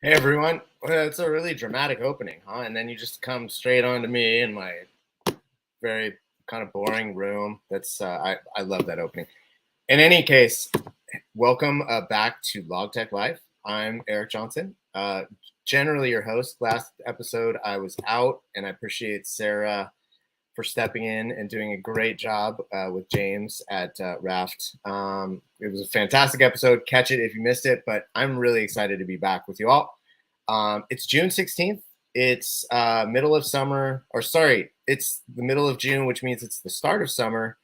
Hey everyone. Well, it's a really dramatic opening, huh? And then you just come straight on to me in my very kind of boring room. I love that opening. In any case, welcome back to Logtechlive. I'm Eric Johnson, generally your host. Last episode I was out, and I appreciate Sarah for stepping in and doing a great job with James at Raft. It was a fantastic episode. Catch it if you missed it, but I'm really excited to be back with you all. It's June 16th. It's middle of summer, or sorry, it's the middle of June, which means it's the start of summer.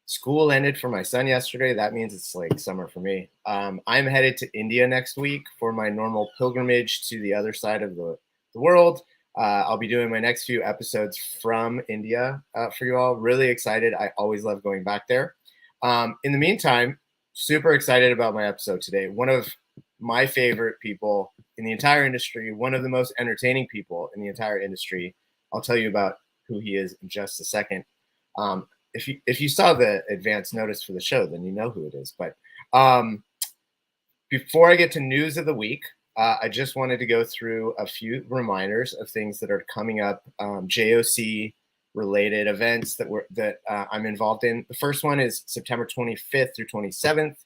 School ended for my son yesterday. That means it's like summer for me. I'm headed to India next week for my normal pilgrimage to the other side of the world. I'll be doing my next few episodes from India for you all. Really excited. I always love going back there. In the meantime, super excited about my episode today. One of my favorite people in the entire industry, one of the most entertaining people in the entire industry. I'll tell you about who he is in just a second. If you saw the advance notice for the show, then you know who it is. But before I get to news of the week, I just wanted to go through a few reminders of things that are coming up, JOC related events that I'm involved in. The first one is September 25th through 27th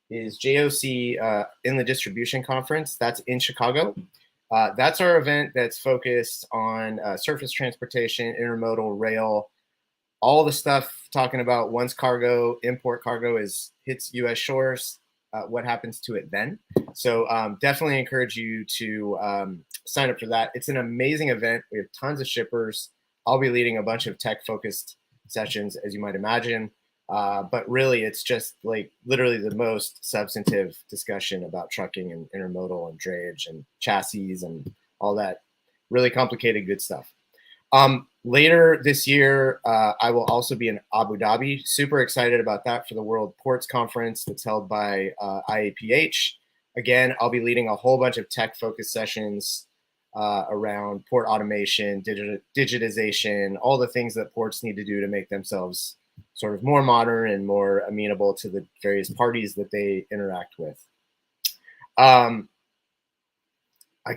is JOC in the Distribution Conference. That's in Chicago. That's our event that's focused on surface transportation, intermodal, rail, all the stuff talking about once import cargo hits U.S. shores, what happens to it then. So definitely encourage you to sign up for that. It's an amazing event. We have tons of shippers. I'll be leading a bunch of tech-focused sessions, as you might imagine. But really, it's just like literally the most substantive discussion about trucking and intermodal and drayage and chassis and all that really complicated good stuff. Later this year, I will also be in Abu Dhabi. Super excited about that for the World Ports Conference that's held by IAPH. Again, I'll be leading a whole bunch of tech-focused sessions around port automation, digitization, all the things that ports need to do to make themselves sort of more modern and more amenable to the various parties that they interact with. I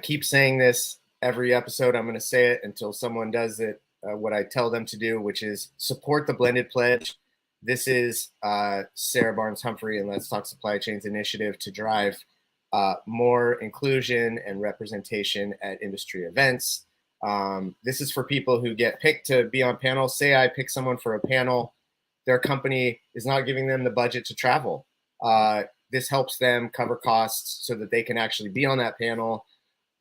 keep saying this every episode. I'm going to say it until someone does it, what I tell them to do, which is support the Blended Pledge. This is Sarah Barnes-Humphrey and Let's Talk Supply Chains initiative to drive more inclusion and representation at industry events. This is for people who get picked to be on panels. Say I pick someone for a panel, their company is not giving them the budget to travel. This helps them cover costs so that they can actually be on that panel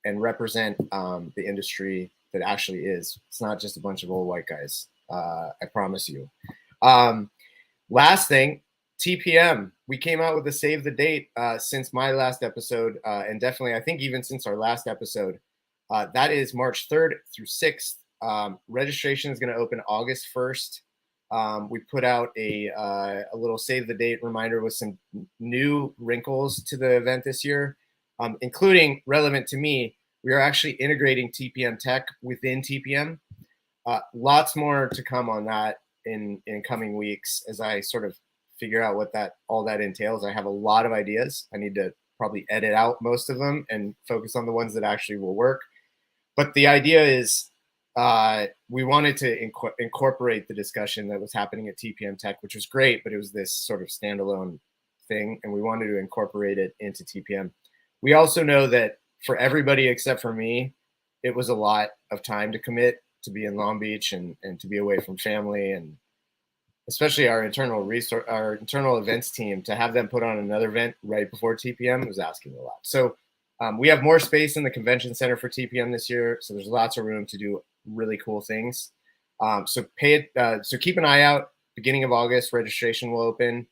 and represent the industry that actually is. It's not just a bunch of old white guys, I promise you. Last thing, TPM. We came out with a save the date since my last episode, and definitely I think even since our last episode. That is March 3rd through 6th. Registration is going to open August 1st. We put out a little save the date reminder with some new wrinkles to the event this year, including relevant to me. We are actually integrating TPM tech within TPM. Lots more to come on that in coming weeks as I sort of figure out what all that entails. I have a lot of ideas. I need to probably edit out most of them and focus on the ones that actually will work. But the idea is we wanted to incorporate the discussion that was happening at TPM Tech, which was great, but it was this sort of standalone thing, and we wanted to incorporate it into TPM. We also know that for everybody except for me, it was a lot of time to commit to be in Long Beach and to be away from family, and especially our internal events team, to have them put on another event right before TPM was asking a lot. So we have more space in the convention center for TPM this year, so there's lots of room to do really cool things. So keep an eye out. Beginning of August, registration will open,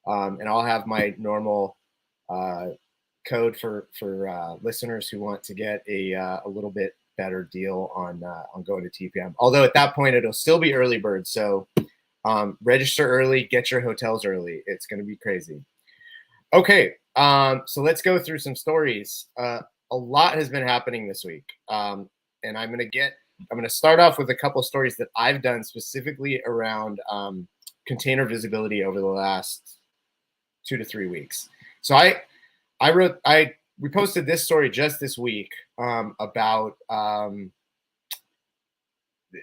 and I'll have my normal code for listeners who want to get a little bit better deal on going to TPM. Although at that point it'll still be early bird, so register early, get your hotels early. It's going to be crazy. Okay, so let's go through some stories. A lot has been happening this week, and I'm going to start off with a couple of stories that I've done specifically around container visibility over the last 2 to 3 weeks. So I we posted this story just this week about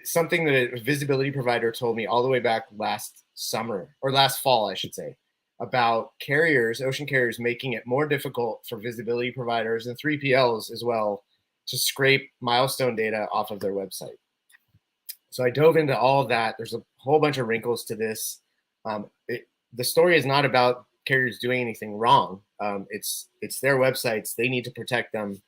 something that a visibility provider told me all the way back last summer, or last fall, I should say, about carriers, ocean carriers, making it more difficult for visibility providers and 3PLs as well to scrape milestone data off of their website. So I dove into all of that. There's a whole bunch of wrinkles to this. The story is not about carriers doing anything wrong. It's their websites. They need to protect them,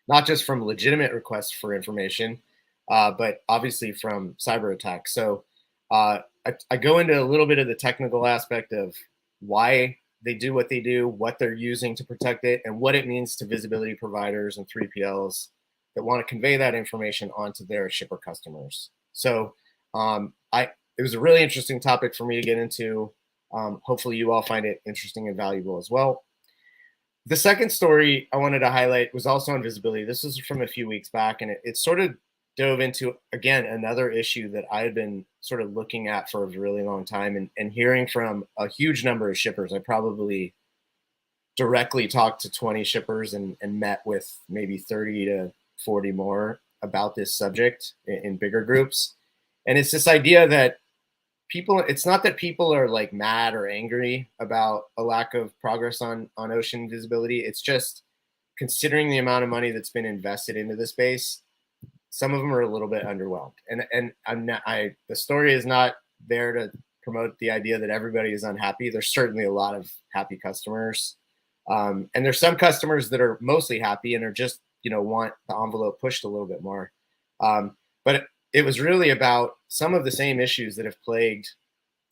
not just from legitimate requests for information, but obviously from cyber attacks. So I go into a little bit of the technical aspect of why they do what they do, what they're using to protect it, and what it means to visibility providers and 3PLs that want to convey that information onto their shipper customers. So it was a really interesting topic for me to get into. Hopefully you all find it interesting and valuable as well. The second story I wanted to highlight was also on visibility. This was from a few weeks back, and it sort of dove into, again, another issue that I had been sort of looking at for a really long time and hearing from a huge number of shippers. I probably directly talked to 20 shippers and met with maybe 30 to 40 more about this subject in bigger groups. And it's this idea that it's not that people are like mad or angry about a lack of progress on ocean visibility. It's just considering the amount of money that's been invested into the space, some of them are a little bit underwhelmed. And the story is not there to promote the idea that everybody is unhappy. There's certainly a lot of happy customers. And there's some customers that are mostly happy and are just, want the envelope pushed a little bit more. But it was really about some of the same issues that have plagued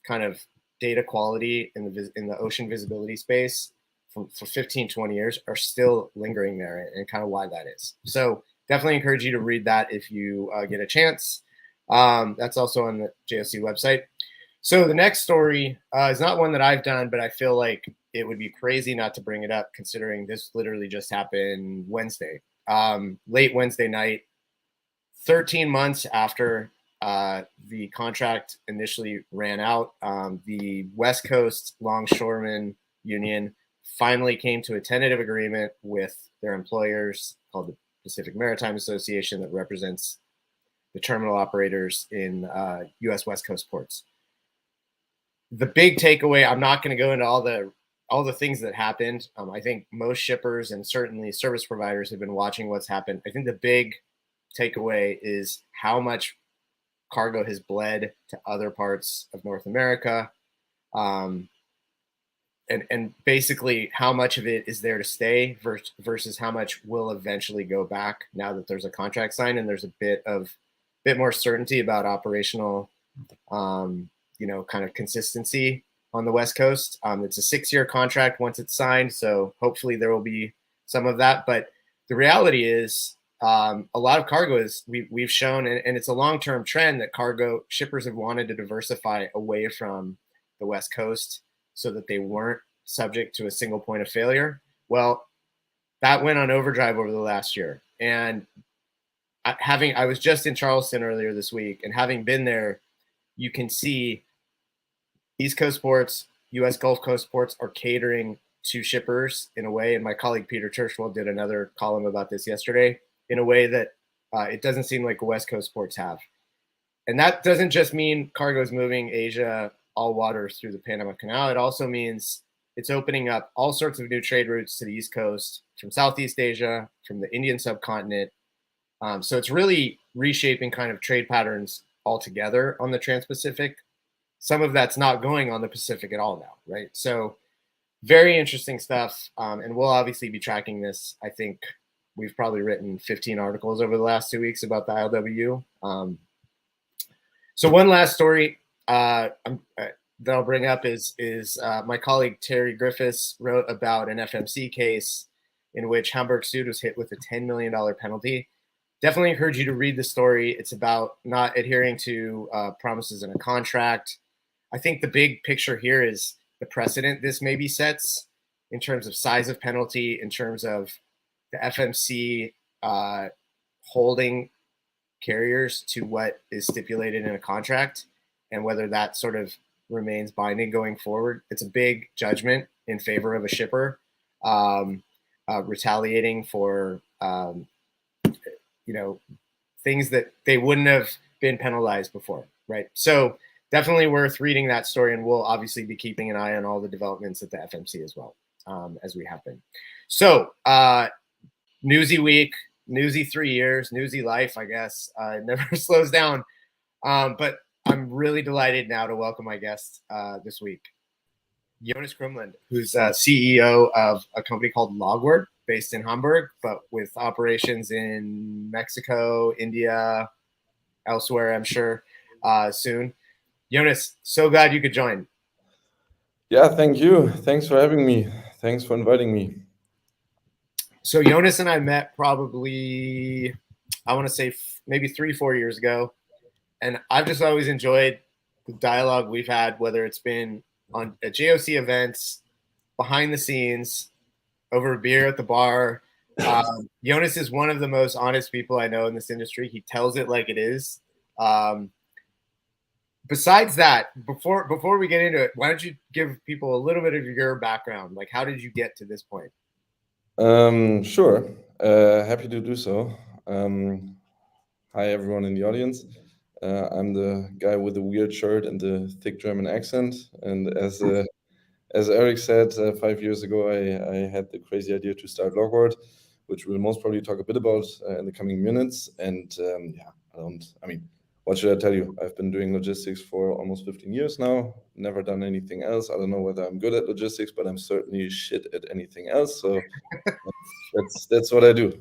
kind of data quality in the ocean visibility space for 15, 20 years are still lingering there, and kind of why that is. So definitely encourage you to read that if you get a chance. That's also on the JOC website. So the next story is not one that I've done, but I feel like it would be crazy not to bring it up considering this literally just happened Wednesday, late Wednesday night, 13 months after the contract initially ran out. The West Coast Longshoremen Union finally came to a tentative agreement with their employers called the Pacific Maritime Association that represents the terminal operators in U.S. West Coast ports. The big takeaway, I'm not going to go into all the things that happened. I think most shippers and certainly service providers have been watching what's happened. I think the big takeaway is how much cargo has bled to other parts of North America, and basically how much of it is there to stay versus how much will eventually go back now that there's a contract signed and there's a bit more certainty about operational kind of consistency on the West Coast. It's a 6-year contract once it's signed, so hopefully there will be some of that. But the reality is a lot of cargo is we've shown, and it's a long-term trend that cargo shippers have wanted to diversify away from the West Coast so that they weren't subject to a single point of failure. Well, that went on overdrive over the last year. And I was just in Charleston earlier this week, and having been there, you can see East Coast ports, U.S. Gulf Coast ports are catering to shippers in a way, and my colleague Peter Churchwell did another column about this yesterday, in a way that it doesn't seem like West Coast ports have. And that doesn't just mean cargo is moving Asia all waters through the Panama Canal. It also means it's opening up all sorts of new trade routes to the East Coast, from Southeast Asia, from the Indian subcontinent. So it's really reshaping kind of trade patterns altogether on the Trans-Pacific. Some of that's not going on the Pacific at all now, right? So very interesting stuff. And we'll obviously be tracking this. I think we've probably written 15 articles over the last 2 weeks about the ILWU. So one last story that I'll bring up is my colleague Terry Griffiths wrote about an FMC case in which Hamburg Süd was hit with a $10 million penalty. Definitely encourage you to read the story. It's about not adhering to promises in a contract. I think the big picture here is the precedent this maybe sets in terms of size of penalty, in terms of the FMC holding carriers to what is stipulated in a contract and whether that sort of remains binding going forward. It's a big judgment in favor of a shipper. retaliating for things that they wouldn't have been penalized before, right? So definitely worth reading that story, and we'll obviously be keeping an eye on all the developments at the FMC as well, as we happen. So newsy week, newsy 3 years, newsy life, I guess. It never slows down. But I'm really delighted now to welcome my guest this week, Jonas Krumland, who's CEO of a company called Logward, based in Hamburg, but with operations in Mexico, India, elsewhere, I'm sure, soon. Jonas, so glad you could join. Yeah, thank you. Thanks for having me. Thanks for inviting me. So Jonas and I met probably, I want to say maybe 3-4 years ago. And I've just always enjoyed the dialogue we've had, whether it's been on at JOC events, behind the scenes, over a beer at the bar. Jonas is one of the most honest people I know in this industry. He tells it like it is. Besides that, before we get into it, why don't you give people a little bit of your background? Like, how did you get to this point? Sure. Happy to do so. Hi, everyone in the audience. I'm the guy with the weird shirt and the thick German accent. And as Eric said, 5 years ago, I had the crazy idea to start Logward, which we'll most probably talk a bit about in the coming minutes. And what should I tell you? I've been doing logistics for almost 15 years now, never done anything else. I don't know whether I'm good at logistics, but I'm certainly shit at anything else. So that's what I do.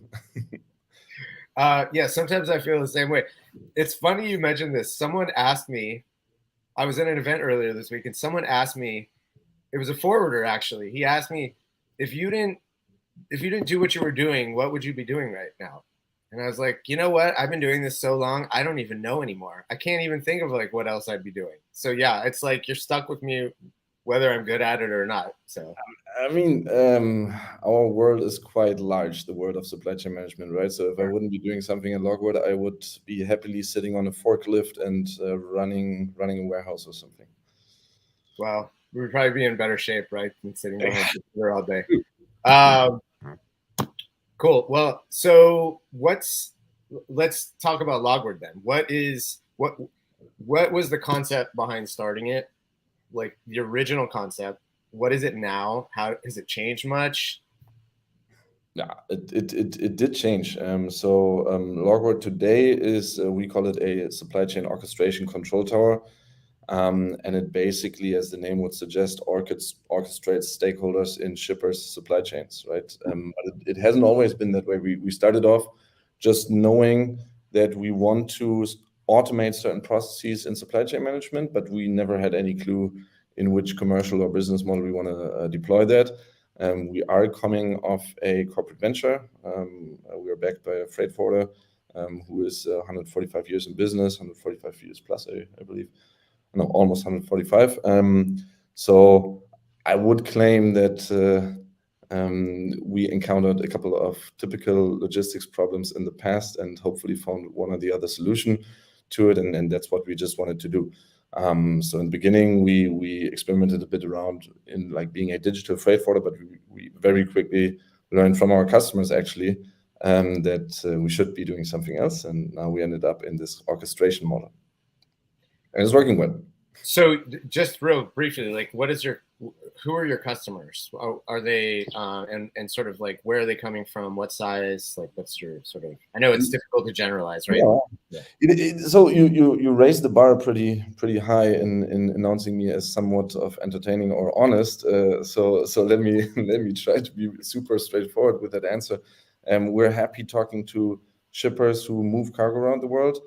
Yeah, sometimes I feel the same way. It's funny you mentioned this. Someone asked me, I was at an event earlier this week, and someone asked me, it was a forwarder actually. He asked me, if you didn't do what you were doing, what would you be doing right now? And I was like, you know what? I've been doing this so long, I don't even know anymore. I can't even think of like what else I'd be doing. So yeah, it's like you're stuck with me whether I'm good at it or not. So our world is quite large, the world of supply chain management, right? So if I wouldn't be doing something at Logward, I would be happily sitting on a forklift and running a warehouse or something. Well, we would probably be in better shape, right, than sitting behind the computer all day. Cool. Well, so let's talk about Logward then. What was the concept behind starting it? Like the original concept. What is it now? How has it changed much? Yeah, it did change. Logward today is we call it a supply chain orchestration control tower. And it basically, as the name would suggest, orchestrates stakeholders in shippers' supply chains, right? But it hasn't always been that way. We started off just knowing that we want to automate certain processes in supply chain management, but we never had any clue in which commercial or business model we want to deploy that. We are coming off a corporate venture. We are backed by a freight forwarder who is 145 years in business, 145 years plus, I believe. No, almost 145. So I would claim that we encountered a couple of typical logistics problems in the past and hopefully found one or the other solution to it. And that's what we just wanted to do. So in the beginning, we experimented a bit around in like being a digital freight forwarder, but we very quickly learned from our customers actually that we should be doing something else. And now we ended up in this orchestration model. And it's working well. So just real briefly, like who are your customers? Are they, and sort of like, where are they coming from? What size? Like, what's your sort of, I know it's difficult to generalize, right? Yeah. So you raised the bar pretty high in announcing me as somewhat of entertaining or honest. So let me try to be super straightforward with that answer. We're happy talking to shippers who move cargo around the world.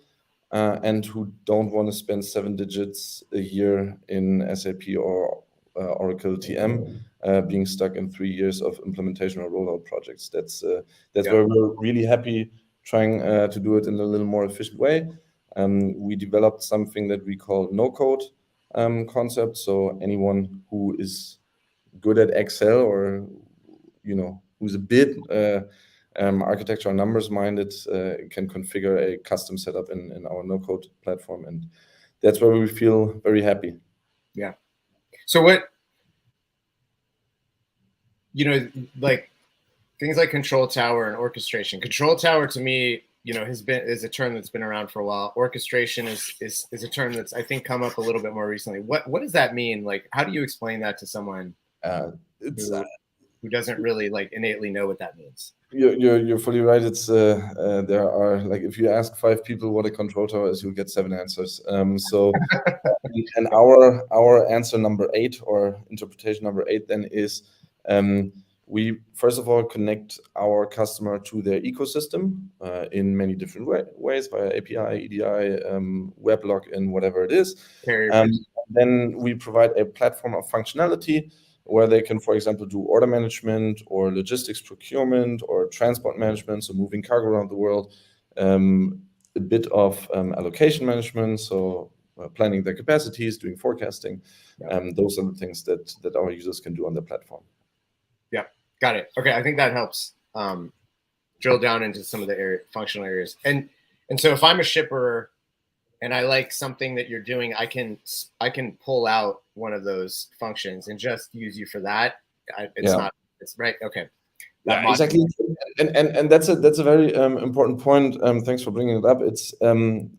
And who don't want to spend 7 digits a year in SAP or Oracle TM, being stuck in 3 years of implementation or rollout projects. That's where we're really happy trying to do it in a little more efficient way. We developed something that we call no-code concept. So anyone who is good at Excel or who's a bit architecture or numbers minded can configure a custom setup in our no-code platform, and that's where we feel very happy. Yeah. So what, like things like control tower and orchestration. Control tower to me, is a term that's been around for a while. Orchestration is a term that's, I think, come up a little bit more recently. What does that mean? Like, how do you explain that to someone who doesn't really like innately know what that means? You're fully right. It's there are, like, if you ask 5 people what a control tower is, you'll get 7 answers. And our answer number 8, or interpretation number 8, then is we first of all connect our customer to their ecosystem in many different ways, via API, EDI, weblog, and whatever it is. Then we provide a platform of functionality where they can, for example, do order management or logistics procurement or transport management, so moving cargo around the world, a bit of allocation management, so planning their capacities, doing forecasting. Those are the things that our users can do on the platform. Yeah, got it. Okay, I think that helps drill down into some of the functional areas. And so if I'm a shipper and I like something that you're doing, I can pull out one of those functions and just use you for that. It's right. Okay. Yeah, exactly. And that's a very important point. Thanks for bringing it up. It's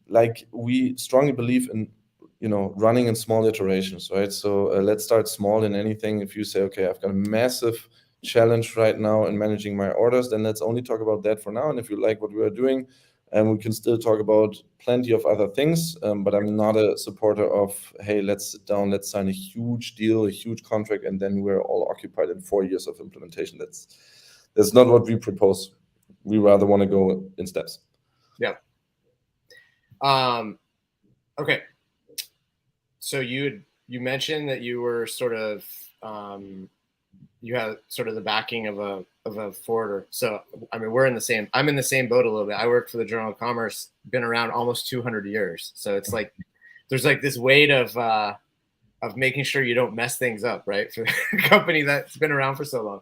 like, we strongly believe in, running in small iterations, right? So let's start small in anything. If you say, okay, I've got a massive challenge right now in managing my orders, then let's only talk about that for now. And if you like what we are doing, we can still talk about plenty of other things, but I'm not a supporter of, hey, let's sit down, let's sign a huge deal, a huge contract, and then we're all occupied in 4 years of implementation. That's not what we propose. We rather want to go in steps. Yeah. Okay. So you mentioned that you were sort of you have sort of the backing of a forwarder. So I mean, I'm in the same boat a little bit. I work for the Journal of Commerce, been around almost 200 years. So it's like there's like this weight of making sure you don't mess things up, right? For a company that's been around for so long.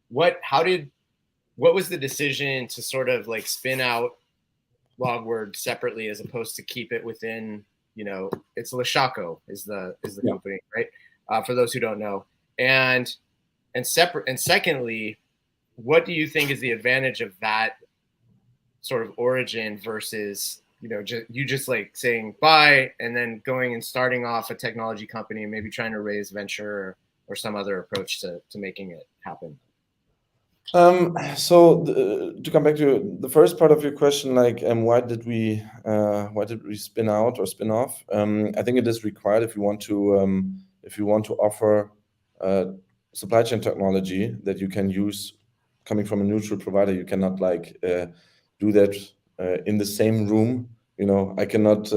What was the decision to sort of like spin out Logward separately as opposed to keep it within, it's Logtech is the company, right? For those who don't know. And secondly, what do you think is the advantage of that sort of origin versus, just like saying bye and then going and starting off a technology company and maybe trying to raise venture or some other approach to making it happen? So to come back to the first part of your question, like, why did we spin out or spin off? I think it is required if you want to offer supply chain technology that you can use coming from a neutral provider. You cannot do that in the same room. I cannot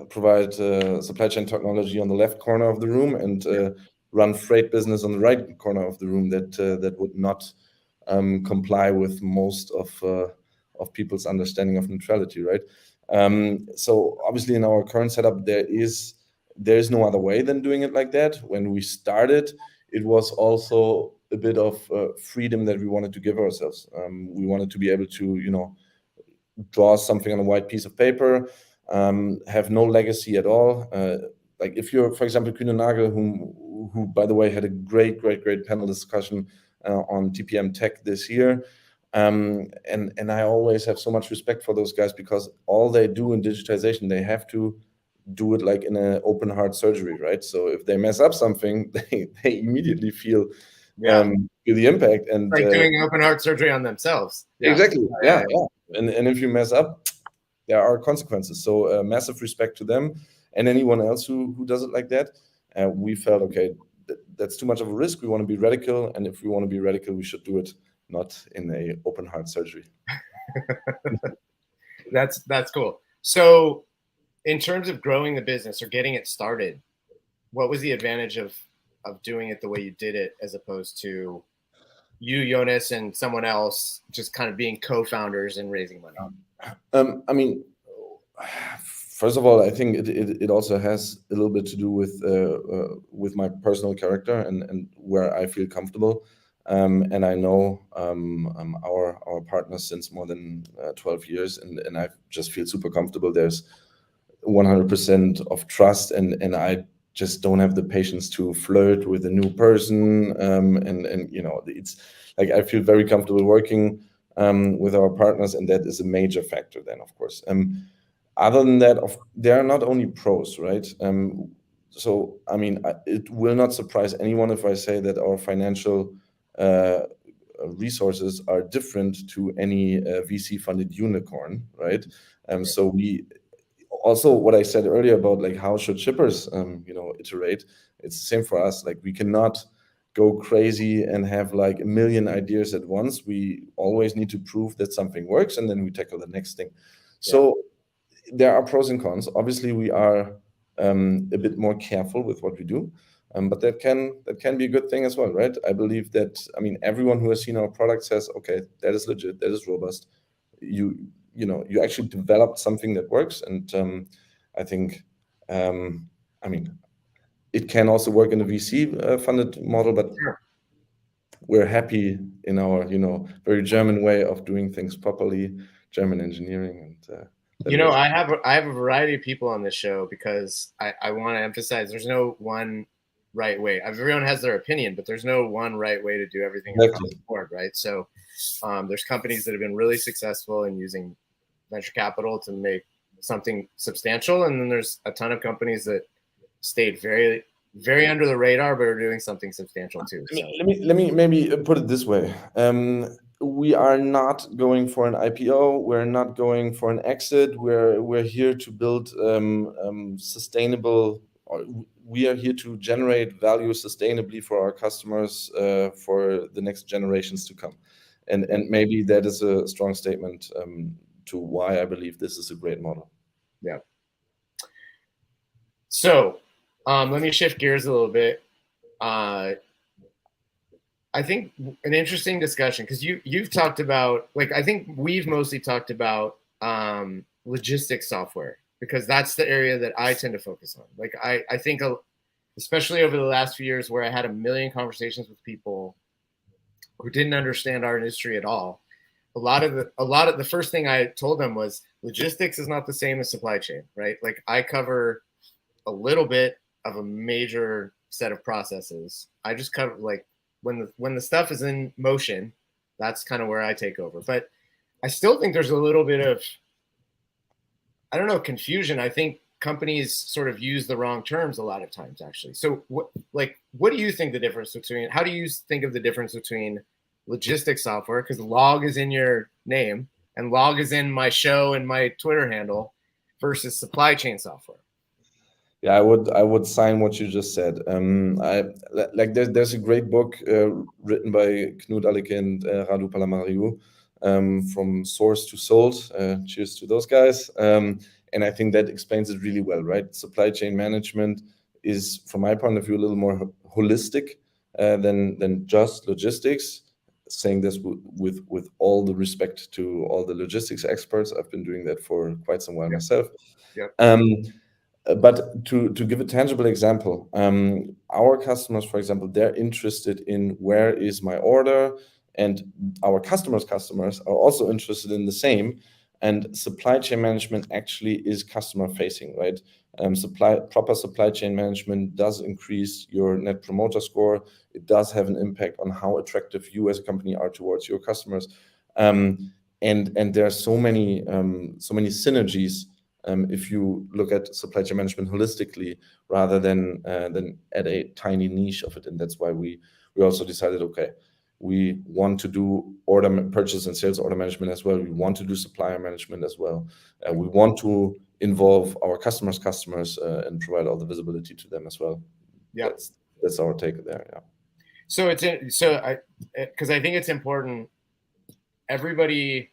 provide supply chain technology on the left corner of the room and run freight business on the right corner of the room. That would not comply with most of people's understanding of neutrality, right? So obviously in our current setup, there is no other way than doing it like that. When we started, it was also a bit of freedom that we wanted to give ourselves. We wanted to be able to, draw something on a white piece of paper, have no legacy at all. Like if you're, for example, Kühne Nagel, who by the way had a great panel discussion on TPM Tech this year. And I always have so much respect for those guys, because all they do in digitization, they have to do it like in an open heart surgery, right? So if they mess up something, they immediately feel the impact. And like doing open heart surgery on themselves. Exactly. Yeah. And if you mess up, there are consequences. So massive respect to them and anyone else who does it like that. We felt, okay, that's too much of a risk. We want to be radical, and if we want to be radical, we should do it not in a open heart surgery. That's cool. So in terms of growing the business or getting it started, what was the advantage of doing it the way you did it, as opposed to you, Jonas, and someone else just kind of being co-founders and raising money? I mean, first of all, I think it also has a little bit to do with my personal character and where I feel comfortable. And I know our partners since more than 12 years, and I just feel super comfortable. There's 100% of trust, and I just don't have the patience to flirt with a new person. And you know, it's like I feel very comfortable working with our partners, and that is a major factor then, of course. Other than that, there are not only pros, right? So, I mean, it will not surprise anyone if I say that our financial resources are different to any VC-funded unicorn, right? So we also, what I said earlier about like how should shippers, you know, iterate, it's the same for us. Like we cannot go crazy and have like a million ideas at once. We always need to prove that something works, and then we tackle the next thing. So there are pros and cons. Obviously, we are a bit more careful with what we do, but that can be a good thing as well, right? I believe that, I mean, everyone who has seen our product says, okay, that is legit, that is robust. You know, you actually developed something that works, and I think, I mean, it can also work in a VC funded model, but we're happy in our, you know, very German way of doing things properly, German engineering, and you know, I have a variety of people on this show because I want to emphasize there's no one right way. Everyone has their opinion, but there's no one right way to do everything across the board, right? So there's companies that have been really successful in using venture capital to make something substantial, and then there's a ton of companies that stayed very, very under the radar but are doing something substantial too. So. Let me maybe put it this way. We are not going for an IPO. We're not going for an exit. We're here to build sustainable. We are here to generate value sustainably for our customers for the next generations to come, and maybe that is a strong statement to why I believe this is a great model. Yeah. So let me shift gears a little bit. I think an interesting discussion, because you've talked about, like, I think we've mostly talked about logistics software, because that's the area that I tend to focus on. Like, I think, especially over the last few years where I had a million conversations with people who didn't understand our industry at all, a lot of the first thing I told them was logistics is not the same as supply chain, right? Like, I cover a little bit of a major set of processes. I just cover, like, when the stuff is in motion, that's kind of where I take over. But I still think there's a little bit of, I don't know, confusion. I think companies sort of use the wrong terms a lot of times, actually. So what do you think the difference between, how do you think of the difference between logistics software, because log is in your name and log is in my show and my Twitter handle, versus supply chain software? Yeah, I would sign what you just said. There's a great book written by Knut Alike and Radu Palamariu, from source to sold. Cheers to those guys. And I think that explains it really well, right? Supply chain management is, from my point of view, a little more holistic than just logistics. Saying this with all the respect to all the logistics experts, I've been doing that for quite some while myself. But to give a tangible example, our customers, for example, they're interested in where is my order, and our customers' customers are also interested in the same. And supply chain management actually is customer facing, right? Proper supply chain management does increase your net promoter score. It does have an impact on how attractive you as a company are towards your customers. And there are so many synergies if you look at supply chain management holistically rather than at a tiny niche of it. And that's why we also decided, okay, we want to do purchase and sales order management as well. We want to do supplier management as well. We want to involve our customers and provide all the visibility to them as well. Yeah, that's our take there. Yeah. So because I think it's important. Everybody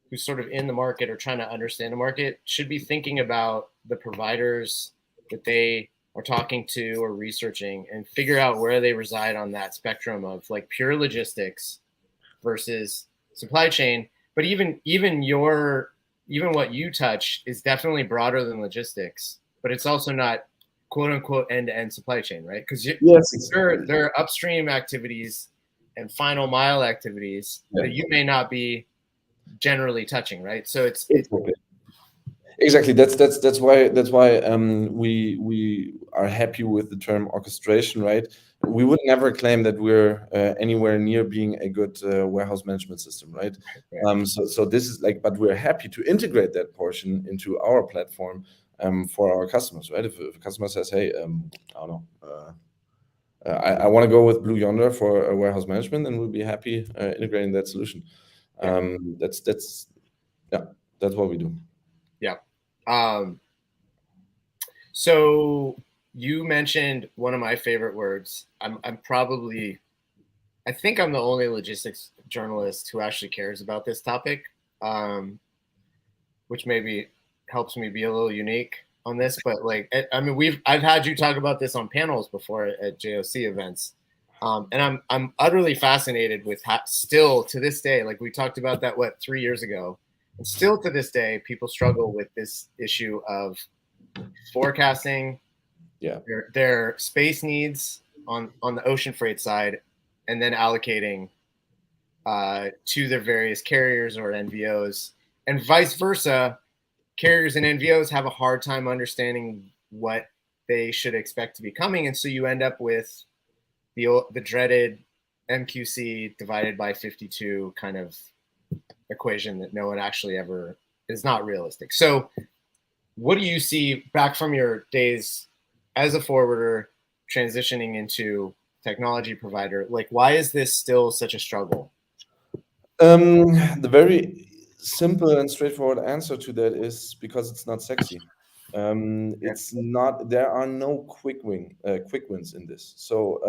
who's sort of in the market or trying to understand the market should be thinking about the providers that they are talking to or researching, and figure out where they reside on that spectrum of like pure logistics versus supply chain. But even what you touch is definitely broader than logistics, but it's also not quote unquote end-to-end supply chain, right? Because there are upstream activities and final mile activities that you may not be generally touching, right? So it's exactly. That's why are happy with the term orchestration, right? We would never claim that we're anywhere near being a good warehouse management system, right? So this is like, but we're happy to integrate that portion into our platform for our customers, right? If a customer says, hey, I don't know, I want to go with Blue Yonder for warehouse management, then we'll be happy integrating that solution. That's what we do. Yeah. So you mentioned one of my favorite words. I think I'm the only logistics journalist who actually cares about this topic, which maybe helps me be a little unique on this. But like, I mean, I've had you talk about this on panels before at JOC events, and I'm utterly fascinated with how still to this day, like we talked about that 3 years ago, and still to this day, people struggle with this issue of forecasting their space needs on the ocean freight side, and then allocating to their various carriers or NVOs, and vice versa. Carriers and NVOs have a hard time understanding what they should expect to be coming, and so you end up with the dreaded MQC divided by 52 kind of equation that no one actually ever is not realistic. So what do you see back from your days as a forwarder transitioning into technology provider? Like, why is this still such a struggle? The very simple and straightforward answer to that is because it's not sexy. It's not. There are no quick wins in this. So,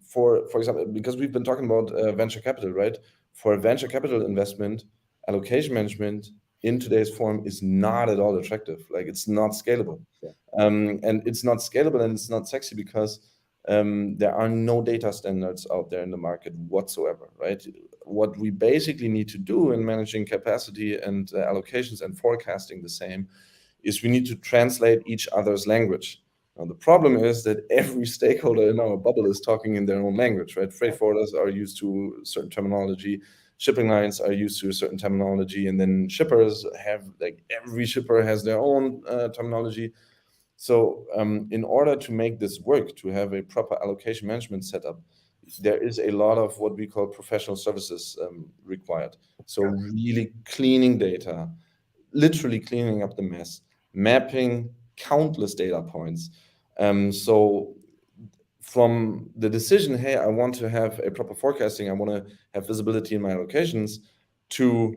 for example, because we've been talking about venture capital, right? For a venture capital investment, allocation management in today's form is not at all attractive. Like, it's not scalable, and it's not scalable and it's not sexy because there are no data standards out there in the market whatsoever, right? What we basically need to do in managing capacity and allocations and forecasting the same is we need to translate each other's language. Now, the problem is that every stakeholder in our bubble is talking in their own language, right? Freight forwarders are used to certain terminology, shipping lines are used to a certain terminology, and then shippers have, like, every shipper has their own terminology. So in order to make this work, to have a proper allocation management setup, there is a lot of what we call professional services required. So really cleaning data, literally cleaning up the mess, mapping countless data points. So from the decision, hey, I want to have a proper forecasting, I want to have visibility in my allocations, to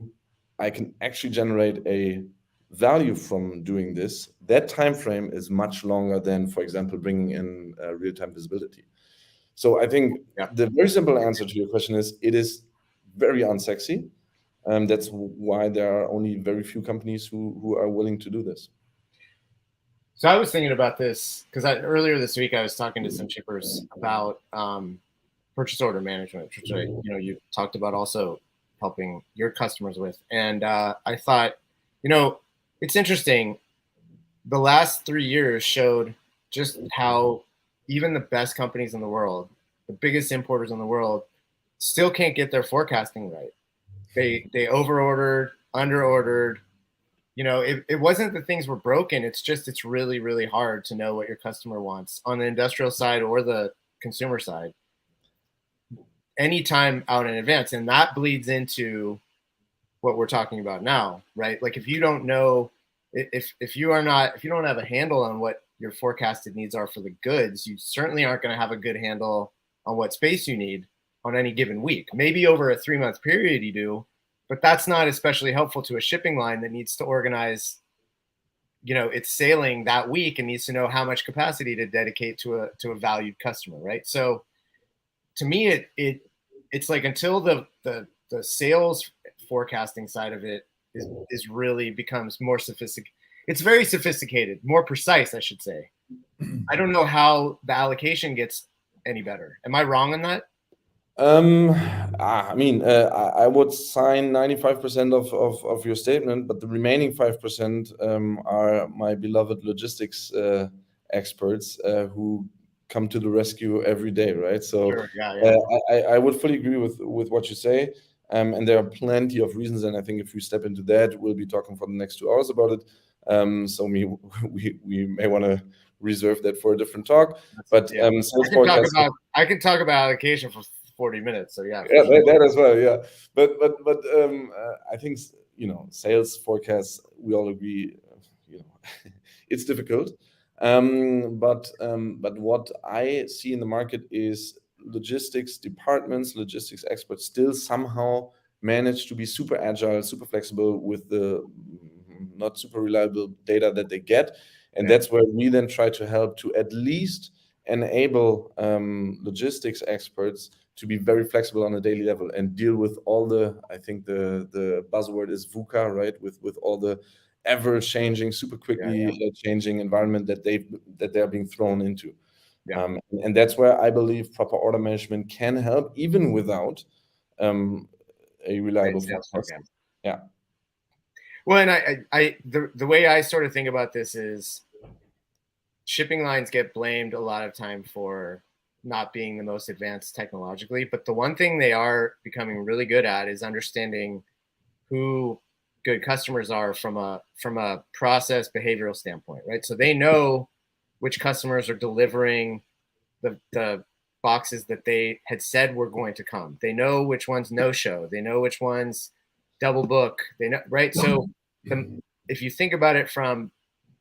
I can actually generate a value from doing this, that time frame is much longer than, for example, bringing in real-time visibility. So I think the very simple answer to your question is it is very unsexy. That's why there are only very few companies who are willing to do this. So I was thinking about this because earlier this week I was talking to some shippers about purchase order management, which you talked about also helping your customers with. And I thought, it's interesting. The last 3 years showed just how even the best companies in the world, the biggest importers in the world, still can't get their forecasting right. They overordered, underordered. It wasn't that things were broken. It's just it's really, really hard to know what your customer wants on the industrial side or the consumer side anytime out in advance. And that bleeds into what we're talking about now, right? Like if you don't know, if you don't have a handle on what your forecasted needs are for the goods, you certainly aren't going to have a good handle on what space you need on any given week. Maybe over a 3-month period you do, but that's not especially helpful to a shipping line that needs to organize, its sailing that week and needs to know how much capacity to dedicate to a valued customer, right? So to me, it's like until the sales forecasting side of it is really becomes more sophisticated. It's very sophisticated, more precise, I should say. I don't know how the allocation gets any better. Am I wrong on that? I would sign 95% of your statement, but the remaining 5% are my beloved logistics experts who come to the rescue every day, right? So sure, I would fully agree with what you say. And there are plenty of reasons, and I think if we step into that, we'll be talking for the next 2 hours about it. So we may want to reserve that for a different talk. But Yeah. sales forecast. I can talk about allocation for 40 minutes. So yeah. Yeah, that as well. Yeah, but I think sales forecasts, we all agree, it's difficult. But what I see in the market is logistics departments, logistics experts still somehow manage to be super agile, super flexible with the not super reliable data that they get, and that's where we then try to help to at least enable logistics experts to be very flexible on a daily level and deal with all the, I think the buzzword is VUCA, right? With all the ever changing, super quickly changing environment that they are being thrown into. And that's where I believe proper order management can help, even without a reliable forecast. Yeah. Well, and the way I sort of think about this is shipping lines get blamed a lot of time for not being the most advanced technologically, but the one thing they are becoming really good at is understanding who good customers are from a process behavioral standpoint, right? So they know which customers are delivering the boxes that they had said were going to come. They know which ones no show. They know which ones double book. They know, right? So if you think about it from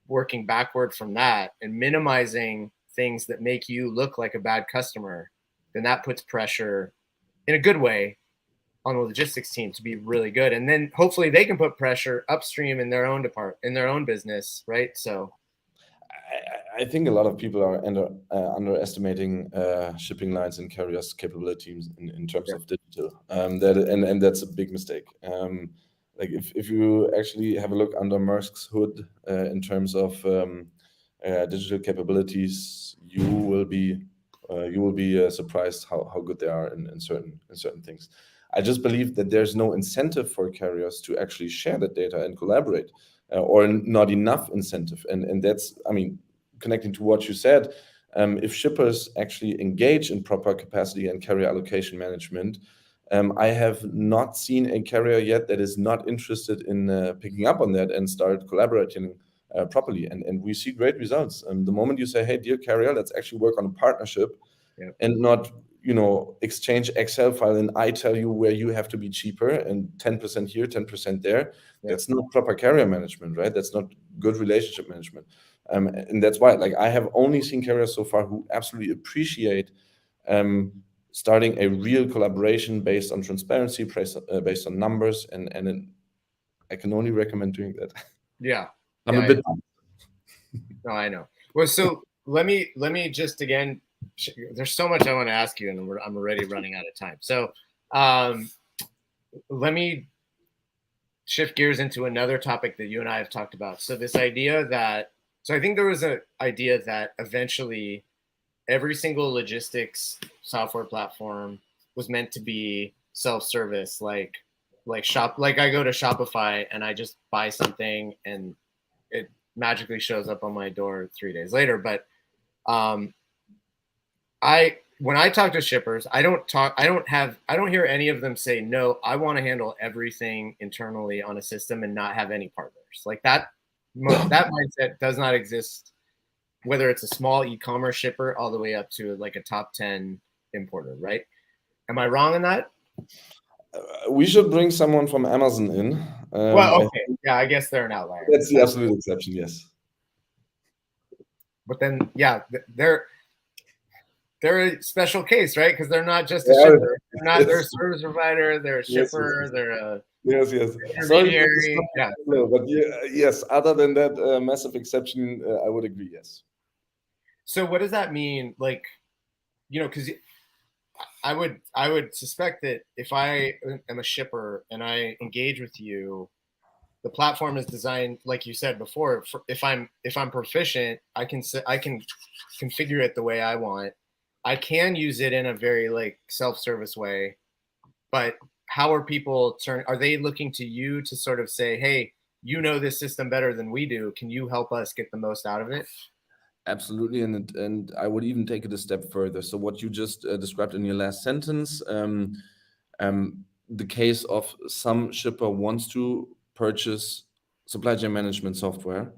working backward from that and minimizing things that make you look like a bad customer, then that puts pressure in a good way on the logistics team to be really good. And then hopefully they can put pressure upstream in their own in their own business, right? So I think a lot of people are underestimating shipping lines and carriers' capabilities in terms of digital. And that's a big mistake. Like if you actually have a look under Maersk's hood in terms of digital capabilities, you will be surprised how good they are in certain things. I just believe that there's no incentive for carriers to actually share that data and collaborate, or not enough incentive. And that's, I mean, connecting to what you said, if shippers actually engage in proper capacity and carrier allocation management, I have not seen a carrier yet that is not interested in picking up on that and start collaborating properly. And we see great results. The moment you say, hey, dear carrier, let's actually work on a partnership and not, exchange Excel file and I tell you where you have to be cheaper and 10% here, 10% there. That's not proper carrier management, right? That's not good relationship management. And that's why, like, I have only seen carriers so far who absolutely appreciate starting a real collaboration based on transparency, based on numbers, and I can only recommend doing that. I'm a bit. No, I know. Well, so let me just again. There's so much I want to ask you, and I'm already running out of time. So let me shift gears into another topic that you and I have talked about. So this idea that, so I think there was an idea that eventually every single logistics software platform was meant to be self-service, like I go to Shopify and I just buy something and it magically shows up on my door 3 days later. But when I talk to shippers, I don't hear any of them say, no, I want to handle everything internally on a system and not have any partners. Like that mindset does not exist, whether it's a small e-commerce shipper all the way up to like a top 10 importer, right? Am I wrong in that? We should bring someone from Amazon in. Well, okay. Yeah, I guess they're an outlier. That's the absolute exception, yes. But then, yeah, they're a special case, right? Because they're not just a shipper. They're a service provider. They're a shipper. Yes. They're a intermediary. Yeah. But yes, other than that massive exception, I would agree, yes. So what does that mean? Like, because I would suspect that if I am a shipper and I engage with you, the platform is designed, like you said before, if I'm proficient, I can configure it the way I want. I can use it in a very like self-service way, but how are people are they looking to you to sort of say, hey, this system better than we do. Can you help us get the most out of it? Absolutely, and I would even take it a step further. So what you just described in your last sentence, the case of some shipper wants to purchase supply chain management software.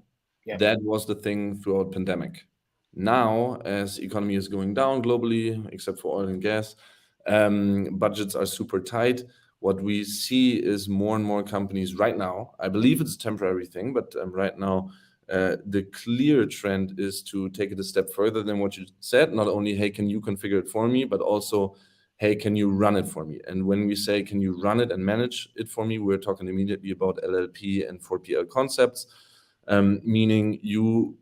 Yep. That was the thing throughout pandemic. Now, as economy is going down globally, except for oil and gas, budgets are super tight. What we see is more and more companies right now. I believe it's a temporary thing, but right now, the clear trend is to take it a step further than what you said. Not only, hey, can you configure it for me, but also, hey, can you run it for me? And when we say, can you run it and manage it for me, we're talking immediately about LLP and 4PL concepts, meaning you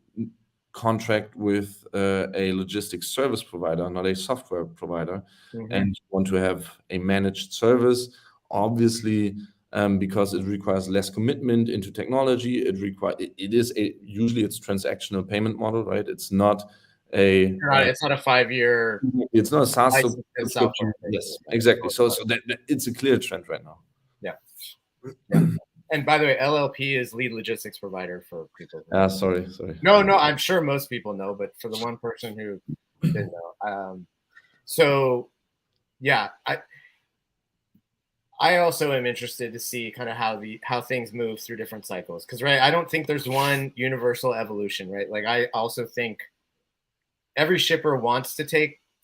contract with a logistics service provider, not a software provider, and you want to have a managed service, obviously, because it requires less commitment into technology. Usually it's transactional payment model, right? It's not a It's not a 5-year. It's not a SaaS license and subscription. software, Yes, exactly. So that it's a clear trend right now. Yeah. And by the way, LLP is lead logistics provider for people. Sorry. No, I'm sure most people know, but for the one person who didn't know. So yeah, I also am interested to see kind of how things move through different cycles. Because right, I don't think there's one universal evolution, right? Like I also think every shipper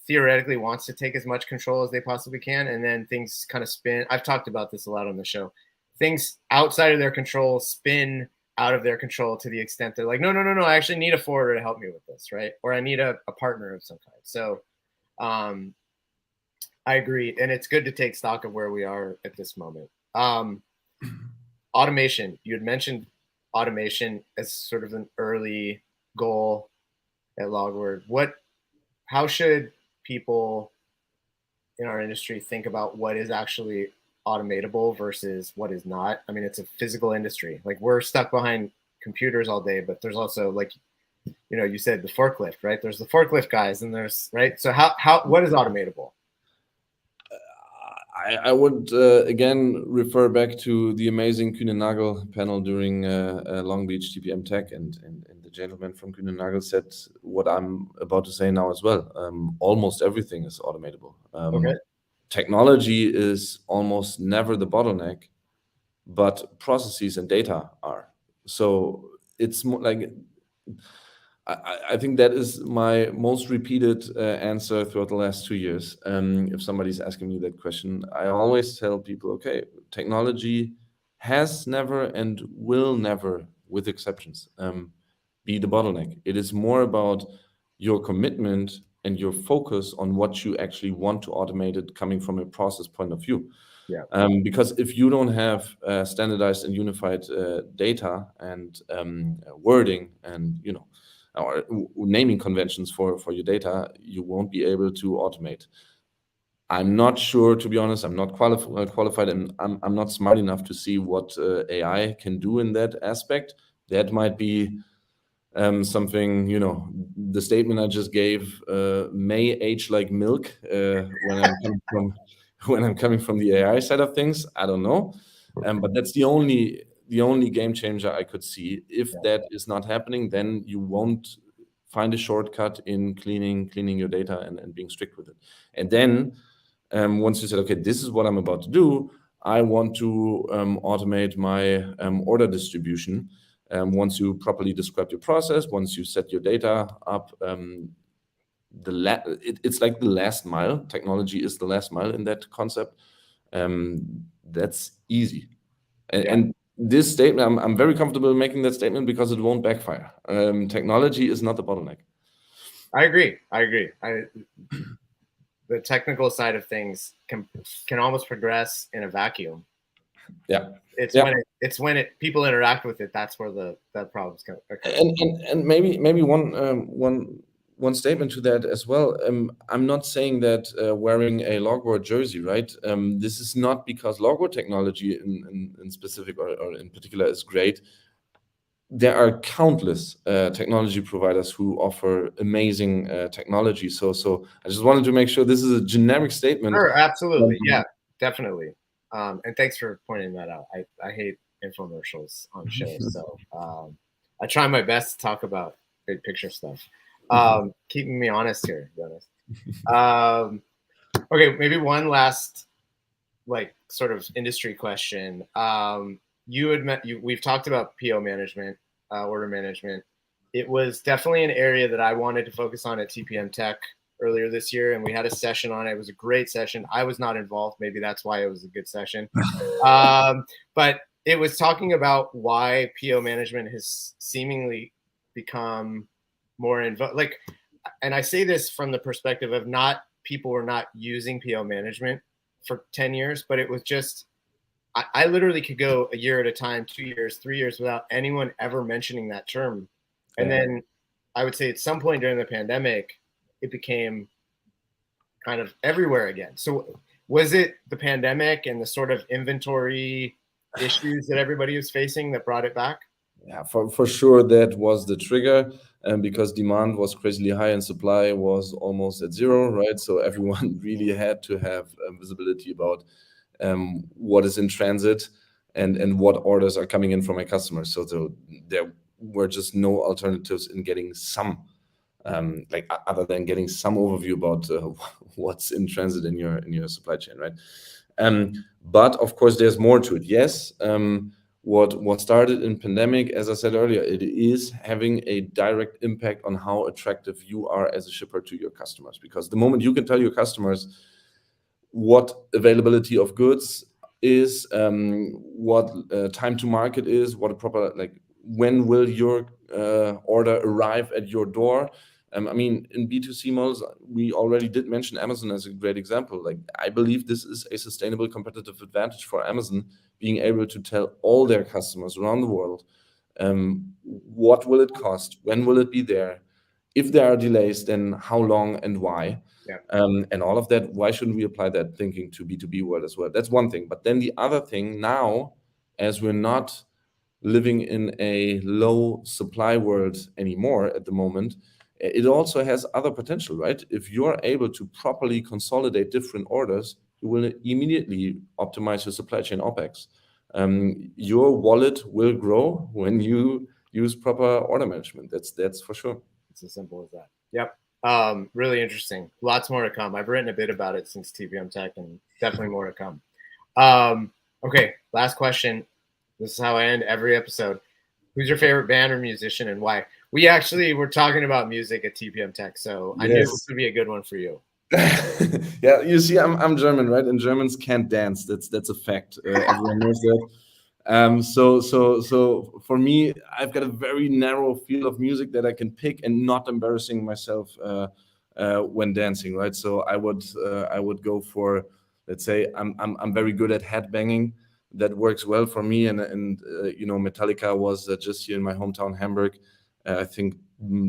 theoretically wants to take as much control as they possibly can, and then things kind of spin. I've talked about this a lot on the show. Things outside of their control spin out of their control to the extent they're like, no, I actually need a forwarder to help me with this, right? Or I need a partner of some kind. So I agree. And it's good to take stock of where we are at this moment. Automation. You had mentioned automation as sort of an early goal at Logward. How should people in our industry think about what is actually automatable versus what is not? I mean, it's a physical industry. Like we're stuck behind computers all day, but there's also, like, you said the forklift, right? There's the forklift guys, and there's, right? So what is automatable? I would again refer back to the amazing Kühne-Nagel panel during Long Beach TPM Tech, and the gentleman from Kühne-Nagel said what I'm about to say now as well. Almost everything is automatable. Okay. Technology is almost never the bottleneck, but processes and data are. So it's more like, I think that is my most repeated answer throughout the last 2 years. If somebody's asking me that question, I always tell people, okay, technology has never and will never, with exceptions, be the bottleneck. It is more about your commitment and your focus on what you actually want to automate it coming from a process point of view. Yeah. Because if you don't have standardized and unified data and wording and or naming conventions for your data, you won't be able to automate. I'm not sure, to be honest. I'm not qualified, and I'm not smart enough to see what AI can do in that aspect. That might be something, the statement I just gave may age like milk when I'm coming from the AI side of things. I don't know, but that's the only game changer I could see. If that is not happening, then you won't find a shortcut in cleaning your data and being strict with it. And then once you said, okay, this is what I'm about to do, I want to automate my order distribution. Once you properly describe your process, once you set your data up, it's like the last mile. Technology is the last mile in that concept. That's easy. And this statement, I'm very comfortable making that statement because it won't backfire. Technology is not the bottleneck. I agree. The technical side of things can almost progress in a vacuum. Yeah. It's when people interact with it, that's where the problems come. Okay. And maybe one statement to that as well. I'm not saying that wearing a Logward jersey, right? This is not because Logward technology in specific or in particular is great. There are countless technology providers who offer amazing technology. So I just wanted to make sure this is a generic statement. Sure, absolutely. Yeah, definitely. And thanks for pointing that out. I hate infomercials on shows, so I try my best to talk about big picture stuff. Keeping me honest here, Jonas. Okay, maybe one last sort of industry question. we've talked about PO management, order management. It was definitely an area that I wanted to focus on at TPM Tech earlier this year, and we had a session on it. It was a great session. I was not involved. Maybe that's why it was a good session. But it was talking about why PO management has seemingly become more like, and I say this from the perspective of not people were not using PO management for 10 years, but it was just, I literally could go a year at a time, 2 years, 3 years without anyone ever mentioning that term. And then I would say at some point during the pandemic, it became kind of everywhere again. So was it the pandemic and the sort of inventory issues that everybody was facing that brought it back? Yeah, for sure that was the trigger, because demand was crazily high and supply was almost at zero, right? So everyone really had to have visibility about what is in transit and what orders are coming in from my customers. So there were just no alternatives in getting some, like other than getting some overview about what's in transit in your supply chain, right? But of course, there's more to it. Yes. What started in pandemic, as I said earlier, it is having a direct impact on how attractive you are as a shipper to your customers. Because the moment you can tell your customers what availability of goods is, what time to market is, what a proper, like, when will your order arrive at your door? I mean, in B2C models, we already did mention Amazon as a great example. Like, I believe this is a sustainable competitive advantage for Amazon, being able to tell all their customers around the world, what will it cost, when will it be there, if there are delays, then how long and why. Yeah. And all of that, why shouldn't we apply that thinking to B2B world as well? That's one thing. But then the other thing now, as we're not living in a low supply world anymore at the moment, it also has other potential, right? If you're able to properly consolidate different orders, you will immediately optimize your supply chain OpEx. Your wallet will grow when you use proper order management. That's for sure. It's as simple as that. Yep. Really interesting. Lots more to come. I've written a bit about it since TPM Tech, and definitely more to come. Okay, last question. This is how I end every episode. Who's your favorite band or musician, and why? We actually were talking about music at TPM Tech, so I knew this would be a good one for you. Yeah, you see, I'm German, right? And Germans can't dance. That's a fact. Everyone knows that. So for me, I've got a very narrow field of music that I can pick and not embarrassing myself when dancing, right? So I would go for, let's say, I'm very good at headbanging. That works well for me. And you know, Metallica was just here in my hometown, Hamburg, I think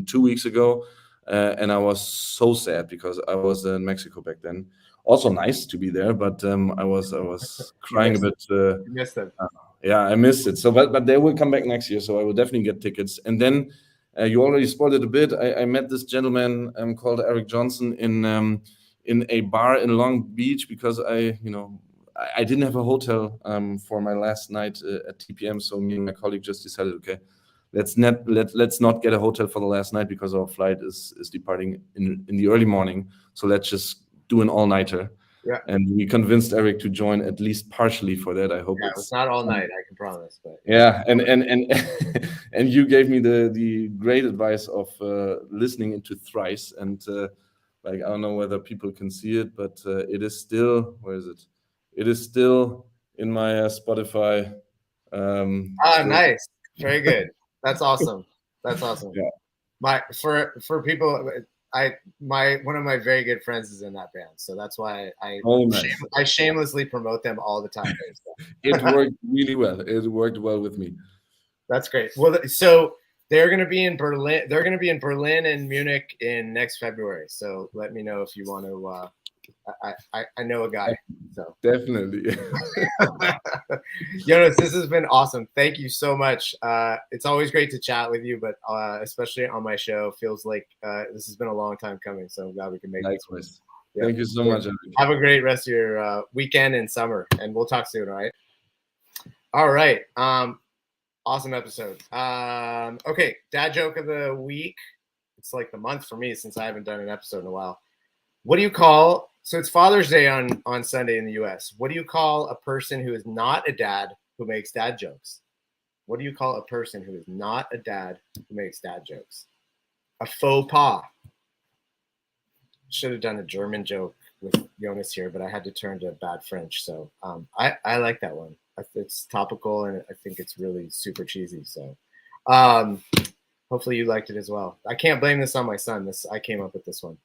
2 weeks ago. And I was so sad because I was in Mexico back then. Also nice to be there, but I was crying a bit. You missed them. Yeah, I missed it. So, but they will come back next year, so I will definitely get tickets. And then you already spoiled it a bit. I met this gentleman called Eric Johnson in a bar in Long Beach because I didn't have a hotel for my last night at TPM. So me and my colleague just decided, okay, let's not get a hotel for the last night because our flight is departing in the early morning. So let's just do an all-nighter. Yeah. And we convinced Eric to join at least partially for that. I hope it's not all night, I can promise. But yeah, and and you gave me the great advice of listening into Thrice, and like, I don't know whether people can see it, but it is still, where is it? It is still in my Spotify. Nice, very good. That's awesome. That's awesome. Yeah. For people, one of my very good friends is in that band, so that's why I shamelessly promote them all the time. It worked really well. It worked well with me. That's great. Well, so they're going to be in Berlin. They're going to be in Berlin and Munich in next February. So let me know if you want to. I know a guy. So definitely. Jonas, this has been awesome. Thank you so much. It's always great to chat with you, but especially on my show, feels like this has been a long time coming. So I'm glad we can make it. Yeah. Thank you so much. Have a great rest of your weekend and summer, and we'll talk soon. All right. Awesome episode. Okay, dad joke of the week. It's like the month for me since I haven't done an episode in a while. What do you call? So it's Father's Day on Sunday in the U.S. What do you call a person who is not a dad who makes dad jokes. What do you call a person who is not a dad who makes dad jokes? A faux pas. Should have done a German joke with Jonas here, but I had to turn to bad French. So I like that one. It's topical, and I think it's really super cheesy. So hopefully you liked it as well. I can't blame this on my son. I came up with this one.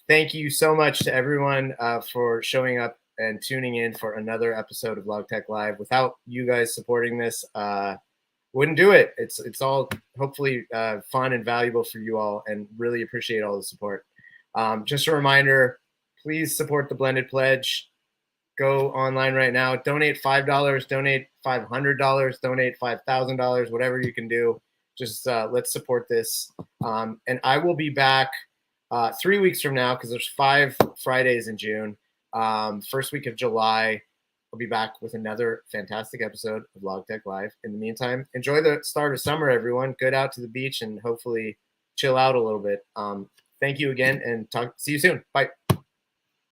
Thank you so much to everyone for showing up and tuning in for another episode of Logtechlive. Without you guys supporting this, wouldn't do it. It's all hopefully fun and valuable for you all, and really appreciate all the support. Just a reminder, please support the Blended Pledge. Go online right now. Donate $5, donate $500, donate $5,000, whatever you can do. Just let's support this. And I will be back 3 weeks from now, because there's 5 Fridays in June. First week of July, I'll be back with another fantastic episode of Logtechlive. In the meantime, enjoy the start of summer, everyone. Get out to the beach and hopefully chill out a little bit. Thank you again, and see you soon. Bye.